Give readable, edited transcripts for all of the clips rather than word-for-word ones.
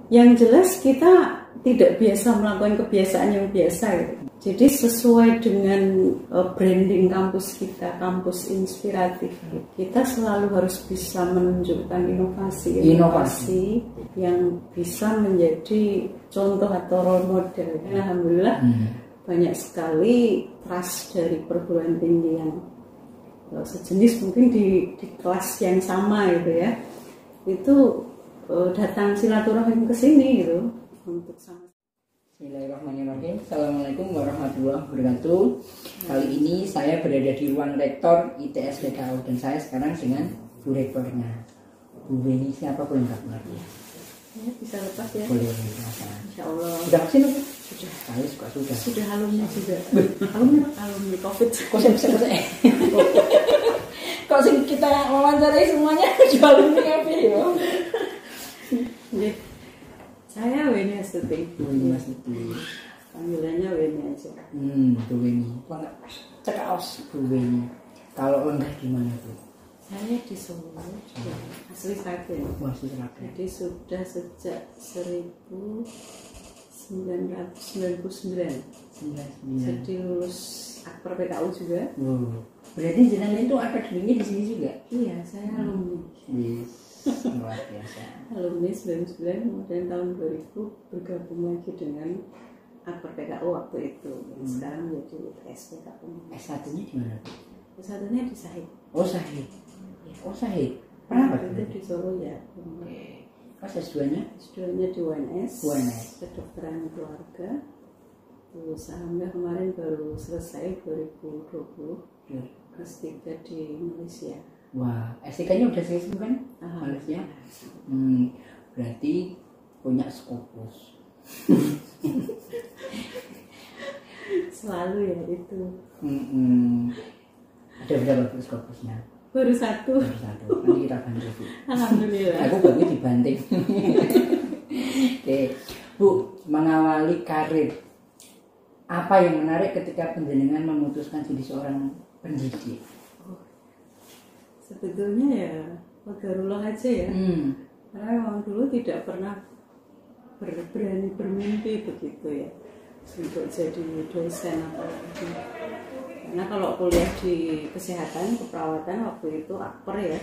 Yang jelas kita tidak biasa melakukan kebiasaan yang biasa gitu. Jadi sesuai dengan branding kampus kita, kampus inspiratif, kita selalu harus bisa menunjukkan inovasi yang bisa menjadi contoh atau role model. Alhamdulillah banyak sekali trust dari perguruan tinggi yang sejenis mungkin di kelas yang sama gitu ya, itu datang silaturahim ke sini gitu untuk sama. Bismillahirrahmanirrahim. Assalamualaikum warahmatullahi wabarakatuh. Kali ini saya berada di ruang rektor ITS PKU dan saya sekarang dengan Bu Rektornya, Bu Weni. Siapa boleh nggak mengerti? Ya, bisa lepas ya. Boleh, silakan. Insya Allah. Sudah vaksin apa? Sudah. Saya suka sudah. Sudah alumni juga. alumni COVID. Kok saya bisa kok? Kok sing kita wawancarai semuanya jual alumni apa ya? Saya Weni Astuti. Weni Astuti. Panggilannya Weni aja. Bu Weni. Kok nggak cekaos Bu Weni? Kalau enggak gimana Bu? Saya di Solo, asli Sragen. Masih Sragen. Jadi sudah sejak 1999. Jadi lulus akper PKU juga. Berarti jenengan itu akademinya di sini juga? Iya, saya alumni. Luar biasa. Alumni 99, kemudian tahun 2000 bergabung lagi dengan akper PKU waktu itu. Sekarang menjadi UTS PKU. S1-nya di mana? S1-nya di Sahid. Oh Sahid. Oh Sahid. Pernah itu di Solo ya. Pas S2-nya? S2-nya di UNS. UNS. Kedokteran keluarga. Terus alhamdulillah kemarin baru selesai 2020. S3 di Malaysia. Wah, S3-nya udah selesai kan? Malaysia. Berarti punya Scopus. Selalu ya itu. Ada berapa Scopusnya? Baru satu. Nanti kita bantu. Alhamdulillah. Aku baru dibanting. Oke, Bu, mengawali karir, apa yang menarik ketika panjenengan memutuskan jadi seorang pendidik? Sebetulnya ya qadarullah aja ya. Karena memang dulu tidak pernah berani bermimpi begitu ya untuk jadi dosen apalagi. Karena kalau kuliah di kesehatan keperawatan waktu itu akper ya,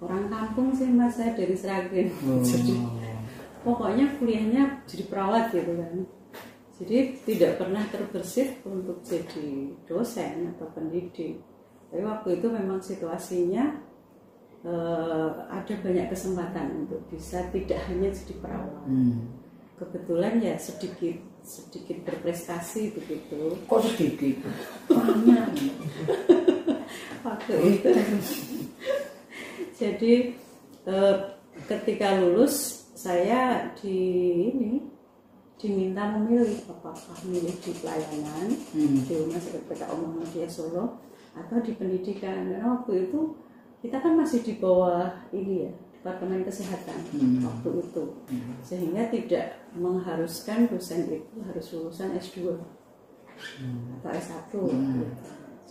orang kampung sih Mas, saya dari Sragen. Jadi pokoknya kuliahnya jadi perawat gitu kan. Jadi tidak pernah terbersit untuk jadi dosen atau pendidik. Tapi waktu itu memang situasinya ada banyak kesempatan untuk bisa tidak hanya jadi perawat. Kebetulan ya sedikit berprestasi begitu. Kok sedikit? Banyak. Waktu itu. Jadi ketika lulus saya diminta memilih apakah milih di pelayanan di Rumah Sakit PKU Muhammadiyah Solo atau di pendidikan. Karena waktu itu kita kan masih di bawah ini ya, Departemen Kesehatan waktu itu, sehingga tidak mengharuskan dosen itu harus lulusan S2 atau S1 gitu.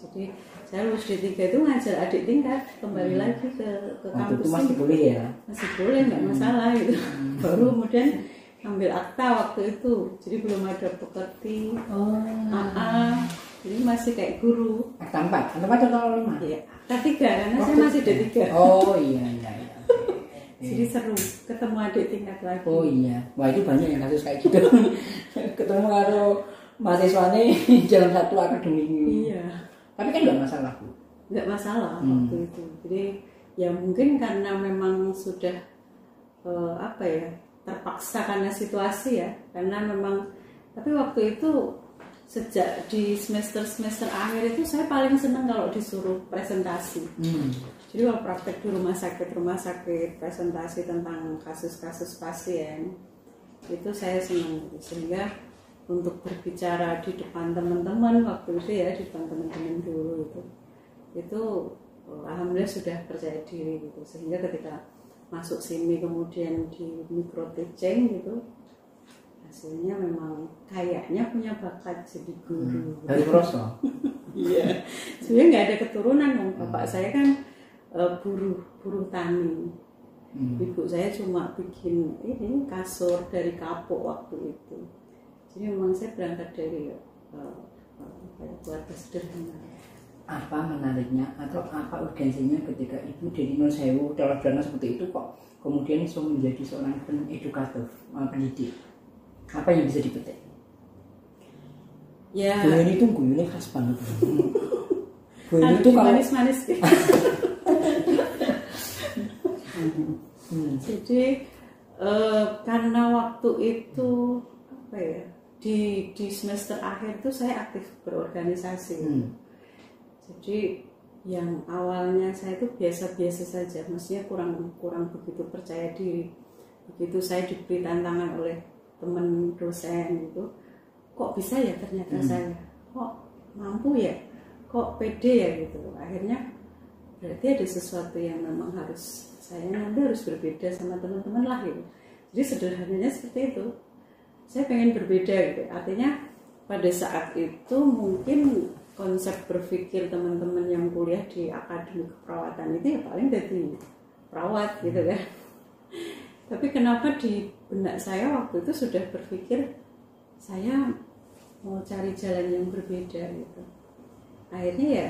Jadi saya lulus D3 itu ngajar adik tingkat kembali lagi ke kampus. Itu masih boleh ya? Masih boleh, nggak masalah gitu. Baru kemudian ambil akta waktu itu, jadi belum ada pekerti, AA, jadi masih kayak guru. Akta 4 atau 5? Iya, akta 3 karena saya masih D3. Oh iya. Jadi seru ketemu adik tingkat lagi. Oh iya, wah itu banyak yang kasus kayak gitu. Ketemu karo mahasiswanya jalan satu akademi. Iya. Tapi kan nggak masalah Bu. Nggak masalah waktu itu. Jadi ya mungkin karena memang sudah terpaksa karena situasi ya. Karena memang, tapi waktu itu sejak di semester akhir itu saya paling senang kalau disuruh presentasi. Jadi kalau praktek di rumah sakit presentasi tentang kasus-kasus pasien itu saya senang, sehingga untuk berbicara di depan teman-teman waktu itu ya, di depan teman-teman dulu itu alhamdulillah sudah percaya diri gitu, sehingga ketika masuk sini kemudian di micro teaching gitu, hasilnya memang kayaknya punya bakat jadi guru. Dari Kroso? Iya, sebenarnya nggak ada keturunan dong. Bapak saya kan buruh tani. Ibu saya cuma bikin ini kasur dari kapuk waktu itu. Jadi memang saya berangkat dari keluarga sederhana. Apa menariknya atau apa urgensinya ketika ibu dari nol sewu dalam seperti itu kok kemudian bisa menjadi seorang edukator, pendidik? Apa yang bisa dipetik? Ya. Guyon itu guyonnya khas banget. Guyon itu kalau manis-manis. Jadi karena waktu itu apa ya di semester akhir itu saya aktif berorganisasi. Jadi yang awalnya saya itu biasa-biasa saja, maksudnya kurang begitu percaya diri. Begitu saya diberi tantangan oleh teman dosen itu, kok bisa ya ternyata saya, kok mampu ya, kok pede ya gitu. Akhirnya berarti ada sesuatu yang memang harus saya nanti harus berbeda sama teman-teman lah gitu. Jadi sederhananya seperti itu. Saya pengen berbeda gitu. Artinya pada saat itu mungkin konsep berpikir teman-teman yang kuliah di akademi keperawatan itu ya paling jadi perawat gitu kan. Tapi kenapa di benak saya waktu itu sudah berpikir saya mau cari jalan yang berbeda gitu. Akhirnya ya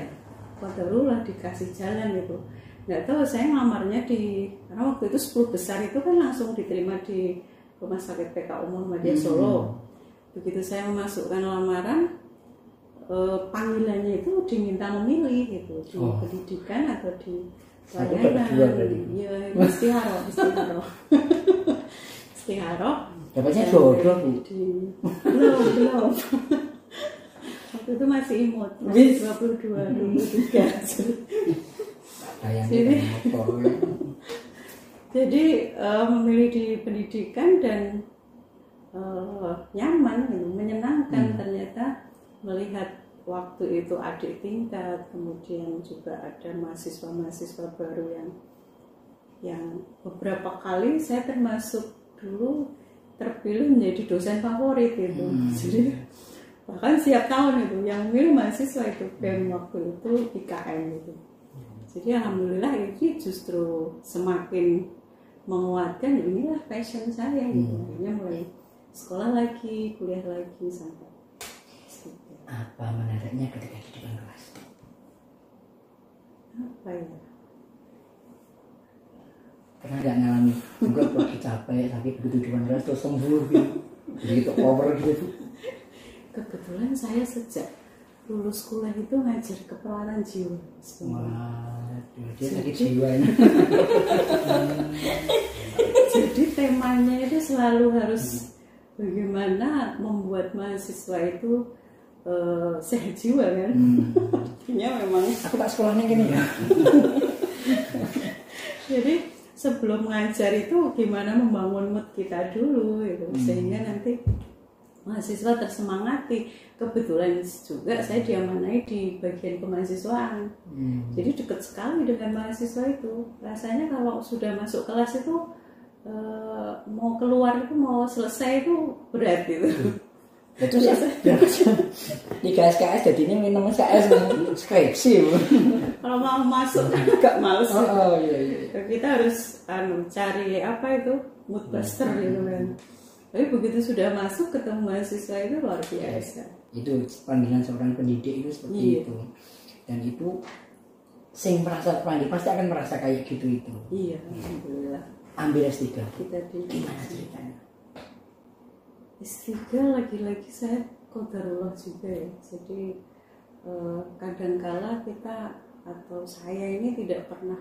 qadarullah dikasih jalan gitu. Nggak tahu saya ngelamarnya karena waktu itu 10 besar itu kan langsung diterima di Rumah Sakit PKU Muhammadiyah Solo. Begitu saya memasukkan lamaran, panggilannya itu diminta memilih gitu, di pendidikan atau di pelayanan. Ya, istiharoh. Istiharoh. Dapatnya jodoh Bu. Belum. Waktu itu masih imut, masih 22, 23. Jadi memilih di pendidikan dan nyaman, menyenangkan. Ternyata melihat waktu itu adik tingkat, kemudian juga ada mahasiswa-mahasiswa baru yang beberapa kali saya termasuk dulu terpilih menjadi dosen favorit gitu. Jadi bahkan setiap tahun itu yang memilih mahasiswa itu BEM waktu itu IKN gitu. Jadi alhamdulillah ini justru semakin menguatkan, inilah passion saya gitu. Akhirnya mulai sekolah lagi, kuliah lagi sampai segitu. Apa menariknya ketika di depan kelas? Apa ya? Pernah nggak ngalami juga lagi capek tapi begitu di depan kelas terus sembuh gitu, begitu power gitu? Kebetulan saya sejak lulus kuliah itu ngajar keperawatan jiwa. Wah, dia sakit jiwa ini. Jadi temanya itu selalu harus bagaimana membuat mahasiswa itu sehat jiwa kan. Artinya memang aku tak sekolahnya gini ya. Jadi sebelum ngajar itu gimana membangun mood kita dulu gitu, sehingga nanti mahasiswa tersemangati. Kebetulan juga saya diamanai di bagian kemahasiswaan. Jadi dekat sekali dengan mahasiswa itu. Rasanya kalau sudah masuk kelas itu mau keluar itu mau selesai itu berat gitu. Itu di KSKS jadi ini minum SKS skripsi. Kalau mau masuk kan agak males. Iya. Kita harus cari apa itu mood buster gitu kan. Tapi begitu sudah masuk ketemu mahasiswa itu luar biasa. Itu panggilan seorang pendidik itu seperti itu. Dan itu sing merasa pandai pasti akan merasa kayak gitu itu. Iya, alhamdulillah. Ambil S3. Kita gimana ceritanya? S3 lagi-lagi saya qadarullah juga ya. Jadi kadangkala kita atau saya ini tidak pernah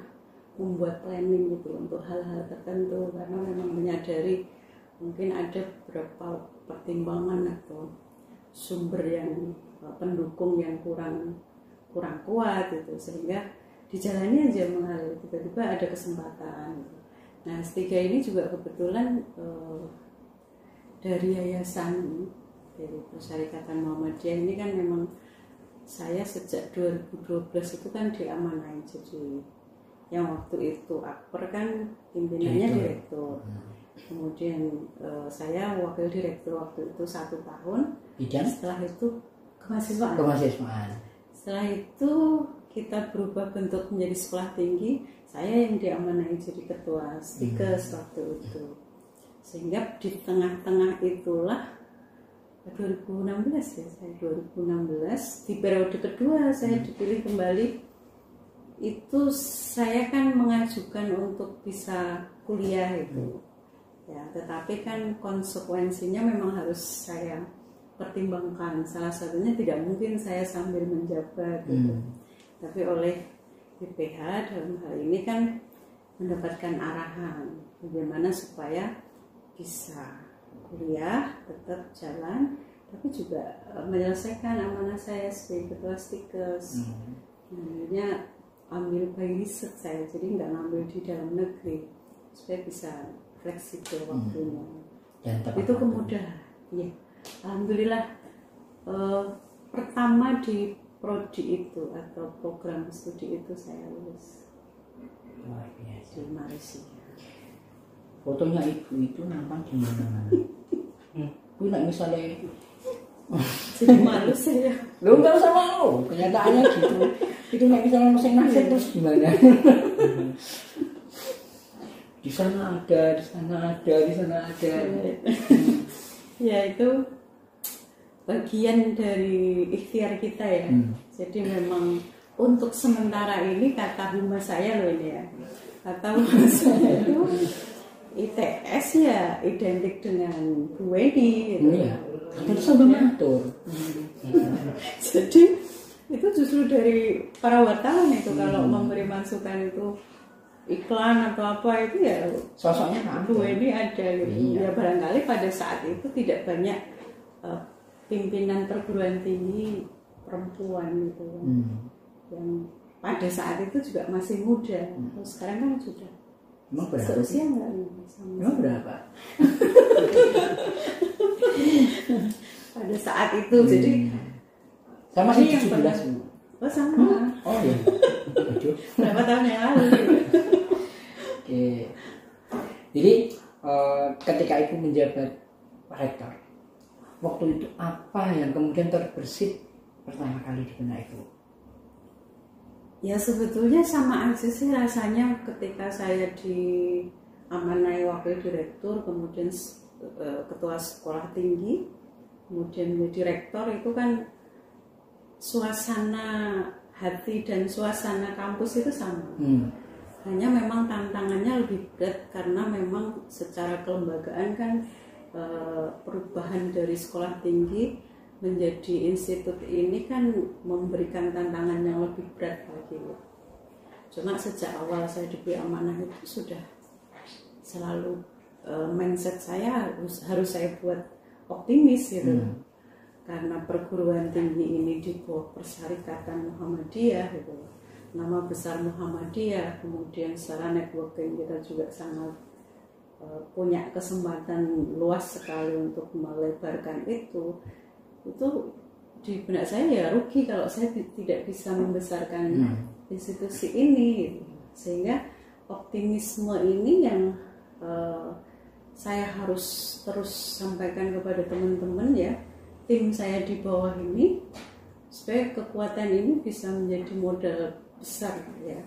membuat planning gitu untuk hal-hal tertentu karena memang menyadari mungkin ada beberapa pertimbangan atau sumber yang pendukung yang kurang kuat gitu, sehingga dijalani aja mengalir, tiba-tiba ada kesempatan gitu. Nah S3 ini juga kebetulan dari yayasan dari Persyarikatan Muhammadiyah ini kan memang saya sejak 2012 itu kan diamanai jadi yang waktu itu Akper kan pimpinannya direktur. Kemudian saya wakil direktur waktu itu 1 tahun. Bidang? Setelah itu kemahasiswaan. Kemahasiswaan. Setelah itu kita berubah bentuk menjadi sekolah tinggi, saya yang diamanahi jadi ketua Stikes waktu itu. Sehingga di tengah-tengah itulah 2016 ya, saya 2016 di periode kedua saya dipilih kembali. Itu saya kan mengajukan untuk bisa kuliah itu ya, tetapi kan konsekuensinya memang harus saya pertimbangkan. Salah satunya tidak mungkin saya sambil menjabat gitu. Tapi oleh BPH dalam hal ini kan mendapatkan arahan bagaimana supaya bisa kuliah tetap jalan, tapi juga menyelesaikan amanah saya sebagai ketua Stikes. Akhirnya ambil by riset saya, jadi nggak ngambil di dalam negeri supaya bisa fleksibel waktunya. Itu kemudahan. Ya, alhamdulillah pertama di prodi itu atau program studi itu saya lulus di Malaysia. Fotonya ibu itu nampak di mana-mana. Bu nak misalnya jadi malu saya. Lu nggak usah malu, kenyataannya gitu. Itu nak misalnya masing-masing terus gimana? Di sana ada, di sana ada, di sana ada. Ya itu bagian dari ikhtiar kita ya. Jadi memang untuk sementara ini kata rumah saya loh ini ya. Kata rumah saya itu ITS ya identik dengan Bu Weni gitu. Iya. Itu sampai mengatur. Jadi itu justru dari para wartawan itu kalau memberi masukan itu iklan atau apa itu ya Sosoknya Bu Weni ada gitu. Ya barangkali pada saat itu tidak banyak pimpinan perguruan tinggi perempuan gitu yang pada saat itu juga masih muda. Sekarang kan sudah emang berapa? Seusia enggak? Emang berapa? Pada saat itu jadi saya masih yang 17. Oh sama. Oh iya. Aduh. Berapa tahun yang lalu? Oke. Jadi ketika ibu menjabat rektor, waktu itu apa yang kemudian terbersit pertama kali di benak ibu? Ya sebetulnya sama aja sih rasanya ketika saya diamanai wakil direktur, kemudian ketua sekolah tinggi, kemudian menjadi rektor, itu kan suasana hati dan suasana kampus itu sama. Hanya memang tantangannya lebih berat karena memang secara kelembagaan kan perubahan dari sekolah tinggi menjadi institut ini kan memberikan tantangan yang lebih berat lagi. Cuma sejak awal saya diberi amanah itu sudah selalu mindset saya harus saya buat optimis gitu. Karena perguruan tinggi ini di bawah Persyarikatan Muhammadiyah gitu. Nama besar Muhammadiyah, kemudian secara networking kita juga sangat punya kesempatan luas sekali untuk melebarkan itu di benak saya ya rugi kalau saya tidak bisa membesarkan institusi ini, sehingga optimisme ini yang saya harus terus sampaikan kepada teman-teman ya, tim saya di bawah ini, supaya kekuatan ini bisa menjadi modal besar ya.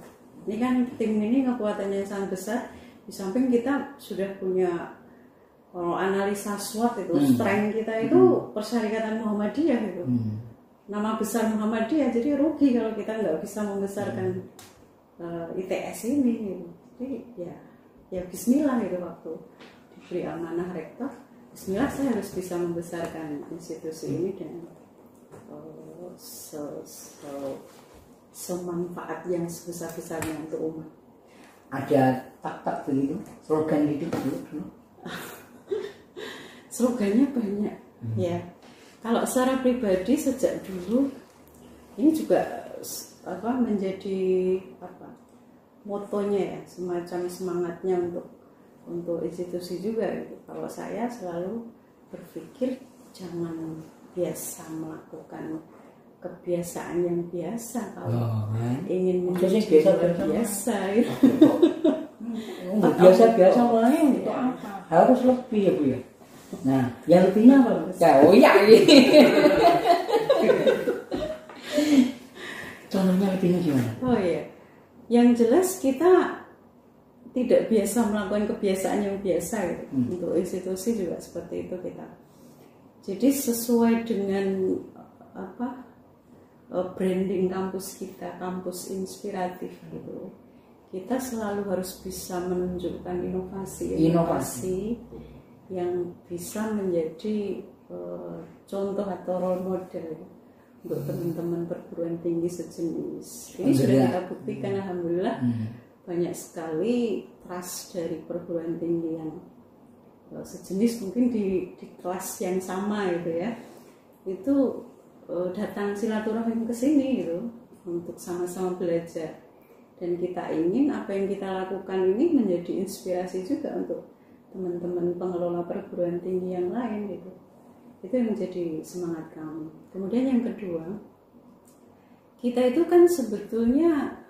Ini kan tim ini kekuatannya sangat besar, di samping kita sudah punya, kalau analisa SWOT itu strength kita itu Persyarikatan Muhammadiyah gitu. Nama besar Muhammadiyah, jadi rugi kalau kita nggak bisa membesarkan ITS ini gitu. Jadi ya bismillah gitu, waktu diberi amanah rektor, bismillah saya harus bisa membesarkan institusi ini dan semanfaat yang sebesar-besarnya untuk umat. Ada tak begitu, slogan gitu dulu. Slogannya banyak ya. Kalau secara pribadi sejak dulu ini juga menjadi motonya ya, semacam semangatnya untuk institusi juga gitu. Kalau saya selalu berpikir jangan biasa melakukan kebiasaan yang biasa, kalau ingin menjadi biasa gitu. Biasa lain itu apa? Harus lebih ya Bu ya. Nah, yang lebihnya apa? Ya, oh iya. Contohnya lebihnya gimana? Oh iya, yang jelas kita tidak biasa melakukan kebiasaan yang biasa gitu. Untuk institusi juga seperti itu kita. Jadi sesuai dengan branding kampus kita, kampus inspiratif gitu. Kita selalu harus bisa menunjukkan inovasi yang bisa menjadi contoh atau role model untuk teman-teman perguruan tinggi sejenis. Ini sudah kita buktikan, alhamdulillah banyak sekali trust dari perguruan tinggi yang sejenis, mungkin di kelas yang sama gitu ya, itu datang silaturahim ke sini gitu untuk sama-sama belajar. Dan kita ingin apa yang kita lakukan ini menjadi inspirasi juga untuk teman-teman pengelola perguruan tinggi yang lain gitu. Itu yang menjadi semangat kami. Kemudian yang kedua, kita itu kan sebetulnya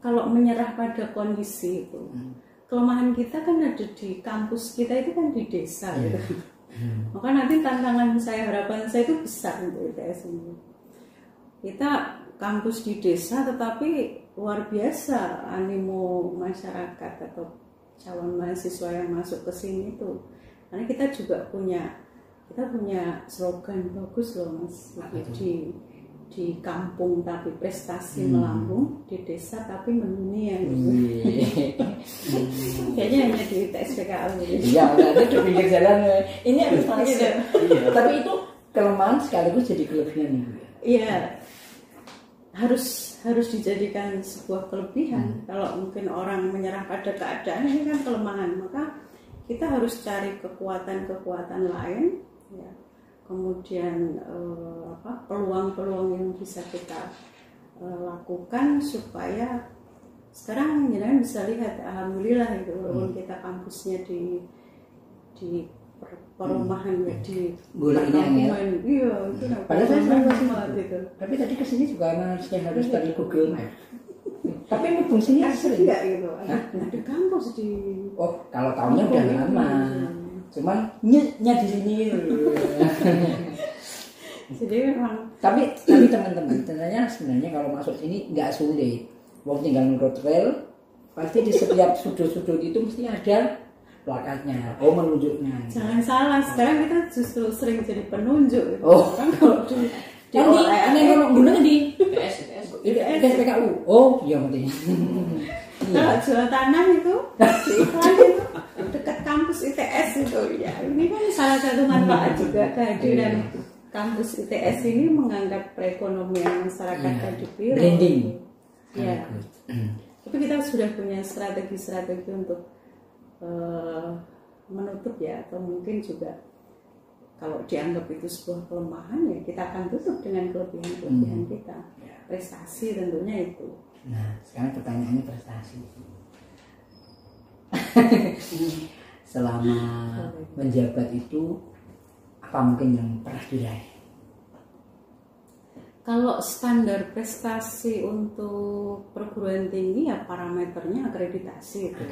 kalau menyerah pada kondisi itu, kelemahan kita kan ada di kampus kita itu kan di desa gitu. Maka nanti tantangan saya, harapan saya itu besar untuk ITS ini. Kita kampus di desa tetapi luar biasa animo masyarakat atau calon mahasiswa yang masuk ke sini itu. Karena kita juga punya slogan bagus loh Mas, di kampung tapi prestasi melambung, di desa tapi mendunia gitu. Kayaknya hanya di TSPKU. Iya, ada di pinggir jalan. Ini harus masuk. Tapi itu kelemahan sekaligus jadi kelebihan nih. Iya, harus dijadikan sebuah kelebihan. Kalau mungkin orang menyerah pada keadaan, ini kan kelemahan, maka kita harus cari kekuatan-kekuatan lain, ya. Kemudian peluang-peluang yang bisa kita lakukan supaya sekarang jangan bisa lihat, alhamdulillah itu walaupun kita kampusnya di perumahan ya, di perkampungan, iya itu padahal saya semua gitu. Tapi tadi kesini juga harus dari Google Map. Tapi mumpung sini sering nggak gitu, ada kampus di. Oh, kalau tahunnya udah lama. Cuman nyetnya di sini. Jadi memang. Tapi teman-teman, sebenarnya kalau masuk sini nggak sulit. Mau tinggal nurut rel, pasti di setiap sudut-sudut itu mesti ada plakatnya. Oh, menunjuknya. Jangan salah, sekarang kita justru sering jadi penunjuk. Gitu. Oh, kan kalau di gunanya di TSPKU. Oh, iya mesti. Kalau jual tanah itu di iklan itu dekat kampus ITS itu ya. Ini kan salah satu manfaat juga kehadiran kampus ITS ini mengangkat perekonomian masyarakat tadi branding. Ya. Tapi kita sudah punya strategi untuk menutup ya, atau mungkin juga kalau dianggap itu sebuah kelemahan ya kita akan tutup dengan kelebihan kita. Prestasi tentunya itu. Nah, sekarang pertanyaannya prestasi. Selama menjabat itu apa mungkin yang pernah diraih? Kalau standar prestasi untuk perguruan tinggi ya parameternya akreditasi itu.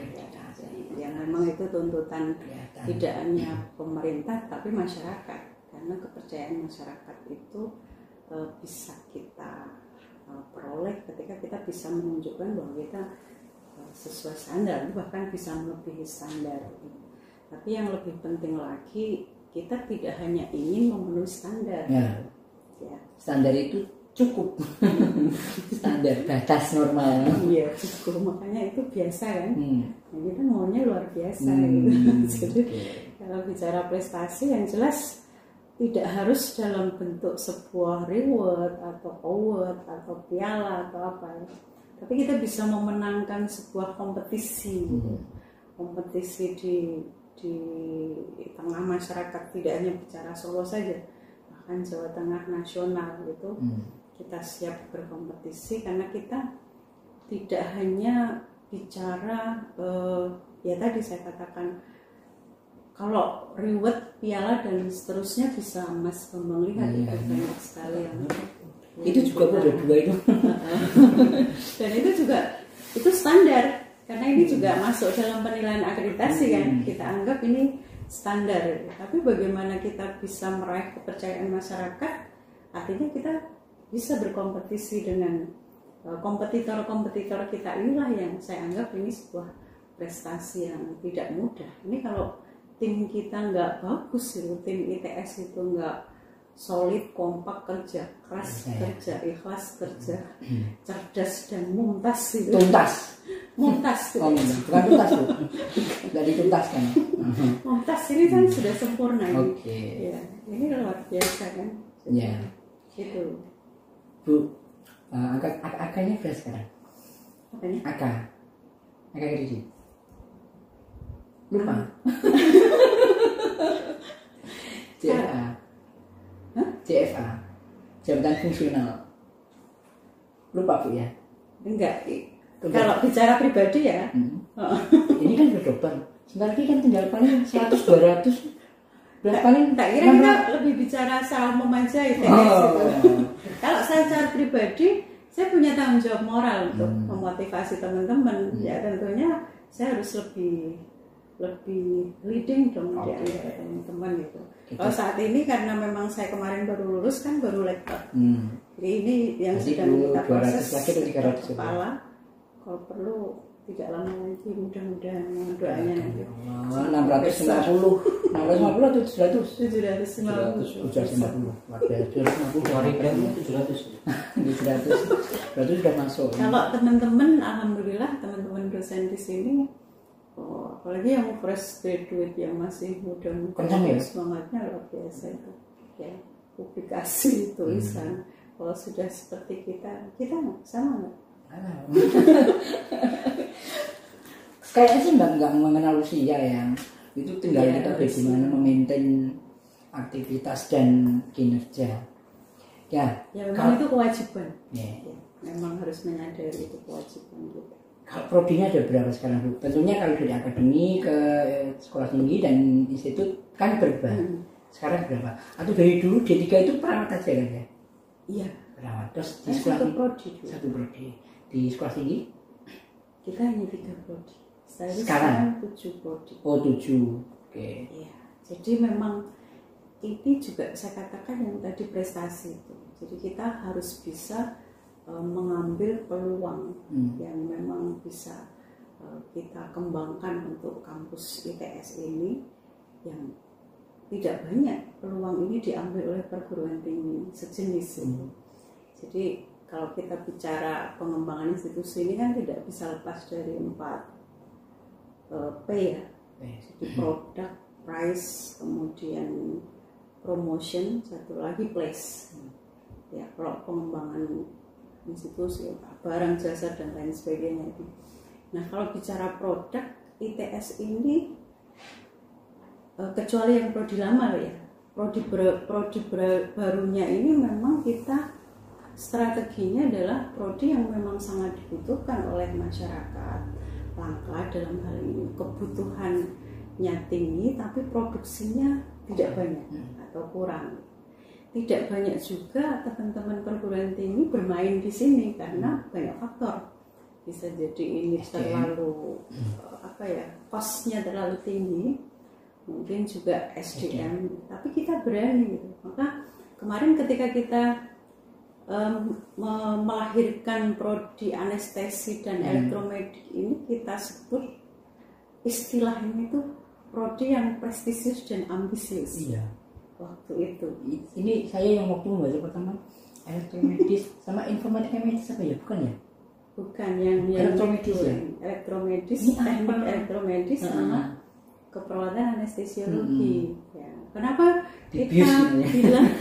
Yang memang itu tuntutan tidak hanya pemerintah tapi masyarakat, karena kepercayaan masyarakat itu bisa kita peroleh ketika kita bisa menunjukkan bahwa kita sesuai standar, bahkan bisa melebihi standar. Tapi yang lebih penting lagi, kita tidak hanya ingin memenuhi standar. Ya. Standar itu cukup. Standar batas normal. Iya, cukup. Makanya itu biasa kan. Nah, kita maunya luar biasa gitu. Jadi kalau bicara prestasi yang jelas tidak harus dalam bentuk sebuah reward atau award atau piala atau apa, tapi kita bisa memenangkan sebuah kompetisi, kompetisi di tengah masyarakat, tidak hanya bicara Solo saja, bahkan Jawa Tengah nasional gitu. Kita siap berkompetisi karena kita tidak hanya bicara ya tadi saya katakan, kalau reward, piala dan seterusnya bisa Mas Bambang lihat itu banyak sekali yang itu juga ada dua itu. Dan itu juga itu standar karena ini juga masuk dalam penilaian akreditasi kan, kita anggap ini standar. Tapi bagaimana kita bisa meraih kepercayaan masyarakat, artinya kita bisa berkompetisi dengan kompetitor-kompetitor kita, inilah yang saya anggap ini sebuah prestasi yang tidak mudah. Ini kalau tim kita nggak bagus, tim ITS itu nggak solid, kompak, kerja keras, kerja ikhlas, kerja cerdas dan muntas itu. Tuntas. Muntas itu. Bukan tuntas Bu. Nggak dituntaskan. Muntas ini kan sudah sempurna ini. Oke. Ya, ini luar biasa kan. Ya. Gitu. Bu, angkanya berapa sekarang? Apanya? Angka kredit. Lupa. CFA. Hah? CFA. Jabatan fungsional. Lupa Bu ya? Enggak. Kalau bicara pribadi ya. Ini kan berdobel. Sebentar lagi kan tinggal paling 100-200. Paling tak kira kita lebih bicara secara umum aja ITS gitu. Kalau saya secara pribadi, saya punya tanggung jawab moral untuk memotivasi teman-teman. Ya tentunya saya harus lebih leading dong di antara teman-teman gitu. Kalau saat ini karena memang saya kemarin baru lulus kan, baru lektor. Jadi ini yang sedang kita proses kepala. Kalau perlu tidak lama lagi, mudah-mudahan doanya nanti. 650 atau 700? 750. 750. Berarti sudah masuk. Kalau teman-teman, alhamdulillah teman-teman dosen di sini, apalagi yang fresh graduate yang masih muda-muda, semangatnya luar biasa itu. Ya, publikasi, tulisan. Kalau sudah seperti kita sama nggak? Kayaknya sih nggak mengenal usia ya. Itu tinggal kita bagaimana memaintain aktivitas dan kinerja. Ya memang itu kewajiban. Ya, memang harus menyadari itu kewajiban kita. Kalau prodinya ada berapa sekarang Bu? Tentunya kalau dari akademi ke sekolah tinggi dan institut kan berubah. Sekarang berapa? Atau dari dulu D3 itu perawat aja kan ya? Iya. Perawat. Terus di sekolah satu prodi. Di sekolah tinggi? Kita hanya 3 prodi. Sekarang 7 prodi. Oh 7. Oke. Iya. Jadi memang ini juga saya katakan yang tadi prestasi itu. Jadi kita harus bisa mengambil peluang yang memang bisa kita kembangkan untuk kampus ITS ini, yang tidak banyak peluang ini diambil oleh perguruan tinggi sejenis ini. Jadi kalau kita bicara pengembangan institusi ini kan tidak bisa lepas dari 4 P ya. Jadi produk, price, kemudian promotion, satu lagi place. Ya, kalau pengembangan institusi, barang, jasa dan lain sebagainya itu. Nah, kalau bicara produk ITS ini, kecuali yang prodi lama ya, prodi barunya ini memang kita strateginya adalah prodi yang memang sangat dibutuhkan oleh masyarakat, langka dalam hal ini, kebutuhannya tinggi tapi produksinya tidak banyak atau kurang. Tidak banyak juga teman-teman perguruan tinggi bermain di sini karena banyak faktor. Bisa jadi ini terlalu cost-nya terlalu tinggi, mungkin juga SDM. Tapi kita berani gitu. Maka kemarin ketika kita melahirkan prodi anestesi dan elektromedik ini, kita sebut istilah ini tuh prodi yang prestisius dan ambisius. Iya. Waktu itu. Ini saya yang waktu membaca pertama elektromedis sama informatika medis apa ya? Bukan ya? Bukan yang elektromedis ya? Elektromedis, teknik elektromedis sama keperawatan anestesiologi. Ya. Kenapa kita bilang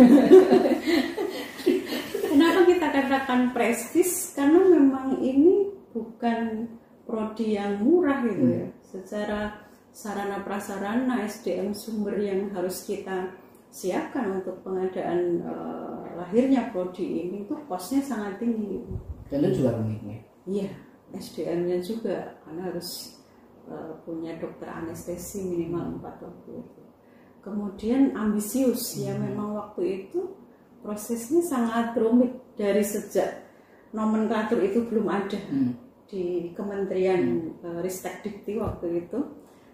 kenapa kita katakan prestis? Karena memang ini bukan prodi yang murah gitu ya. Secara sarana prasarana, SDM sumber yang harus kita siapkan untuk pengadaan lahirnya prodi ini tuh kosnya sangat tinggi. Dan itu juga rumitnya. Iya, SDM-nya juga karena harus punya dokter anestesi minimal 4 waktu itu. Kemudian ambisius ya, memang waktu itu prosesnya sangat rumit dari sejak nomenklatur itu belum ada di Kementerian Ristek Dikti waktu itu,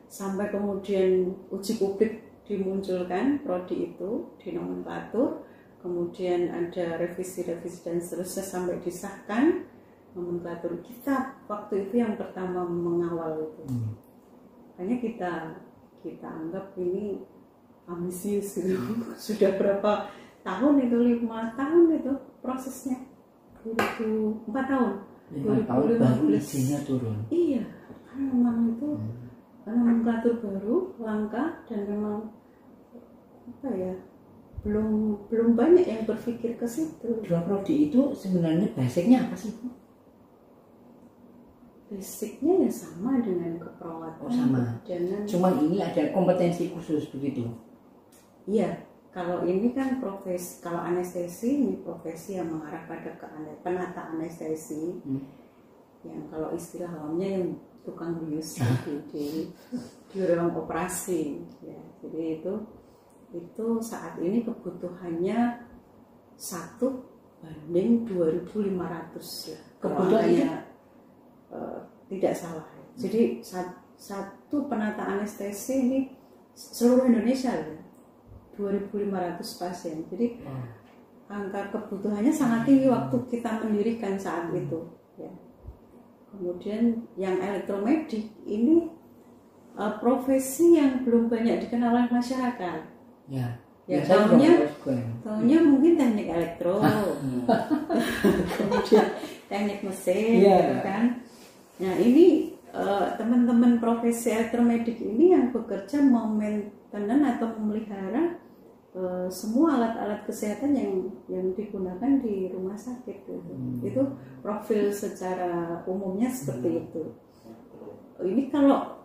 sampai kemudian uji publik dimunculkan prodi itu di nomenklatur, kemudian ada revisi-revisi dan seterusnya sampai disahkan nomenklatur. Kita waktu itu yang pertama mengawal itu. Makanya kita anggap ini ambisius gitu. Sudah berapa tahun itu, 5 tahun itu prosesnya, 4 tahun. 5 tahun baru izinnya turun. Iya, karena memang itu nomenklatur baru, langka, dan memang apa ya, belum banyak yang berpikir ke situ. Dua prodi itu sebenarnya basicnya apa sih, Bu? Basicnya ya sama dengan keperawatan. Oh, sama. Cuman ini ada kompetensi khusus begitu. Iya, kalau ini kan profesi, kalau anestesi ini profesi yang mengarah pada penata anestesi. Yang kalau istilah awamnya yang tukang bius di ruang operasi. Ya, jadi itu saat ini kebutuhannya 1:2.500 ya. Kebutuhannya tidak salah. Jadi satu penata anestesi ini seluruh Indonesia ya, 2.500 pasien. Jadi angka kebutuhannya sangat tinggi waktu kita mendirikan saat itu. Ya. Kemudian yang elektromedik ini profesi yang belum banyak dikenal oleh masyarakat. Ya, tahunya mungkin teknik elektro, kemudian teknik mesin, gitu kan. Nah ini teman-teman profesi elektromedik ini yang bekerja memainten atau memelihara semua alat-alat kesehatan yang digunakan di rumah sakit gitu. Itu profil secara umumnya seperti itu. Ini kalau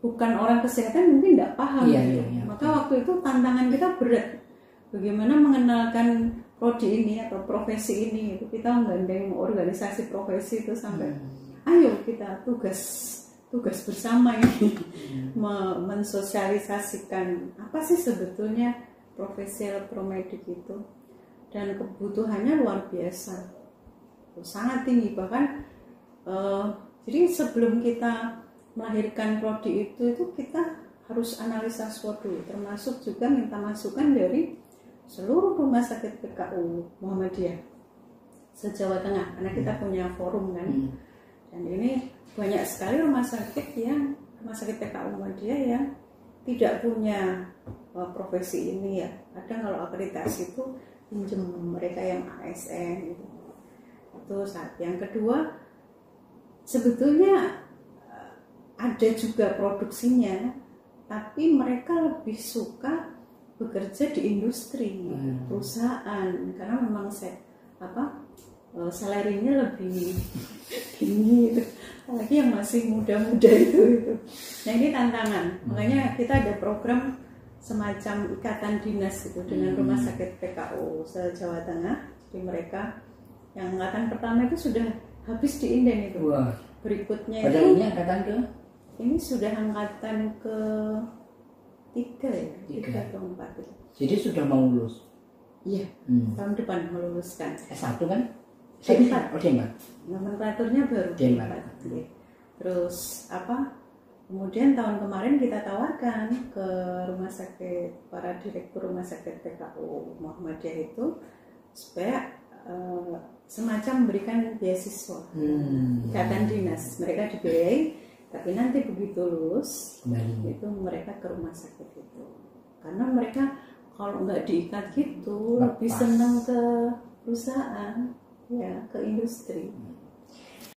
bukan orang kesehatan mungkin tidak paham gitu. Maka waktu itu tantangan kita berat. Bagaimana mengenalkan prodi ini atau profesi ini, itu kita menggandeng organisasi profesi itu sampai ayo kita tugas bersama ini mensosialisasikan apa sih sebetulnya profesi elektromedik itu, dan kebutuhannya luar biasa, sangat tinggi. Bahkan jadi sebelum kita melahirkan prodi itu kita harus analisa SWOT dulu, termasuk juga minta masukan dari seluruh rumah sakit PKU Muhammadiyah se-Jawa Tengah, karena kita punya forum kan. Dan ini banyak sekali rumah sakit PKU Muhammadiyah yang tidak punya profesi ini ya. Kadang kalau akreditasi itu pinjem mereka yang ASN gitu. Itu saat yang kedua, sebetulnya ada juga produksinya, tapi mereka lebih suka bekerja di industri, perusahaan, karena memang salarinya lebih tinggi gitu. Apalagi yang masih muda-muda itu. Nah ini tantangan. Makanya kita ada program semacam ikatan dinas gitu dengan rumah sakit PKU se-Jawa Tengah. Jadi mereka yang angkatan pertama itu sudah habis di Inden itu. Wah. Berikutnya padahal itu ini angkatan ke? Ini sudah angkatan ke 3 ya, 3 atau 4 itu. Jadi sudah mau lulus? Iya, tahun depan meluluskan. S1 kan? D4. Oh, D4. Nomenklaturnya baru D4. Ya. Terus kemudian tahun kemarin kita tawarkan ke rumah sakit, para direktur rumah sakit PKU Muhammadiyah itu supaya semacam memberikan beasiswa, ikatan dinas. Mereka dibiayai, tapi nanti begitu lulus itu mereka ke rumah sakit itu, karena mereka kalau nggak diikat gitu lebih senang ke perusahaan ya, ke industri.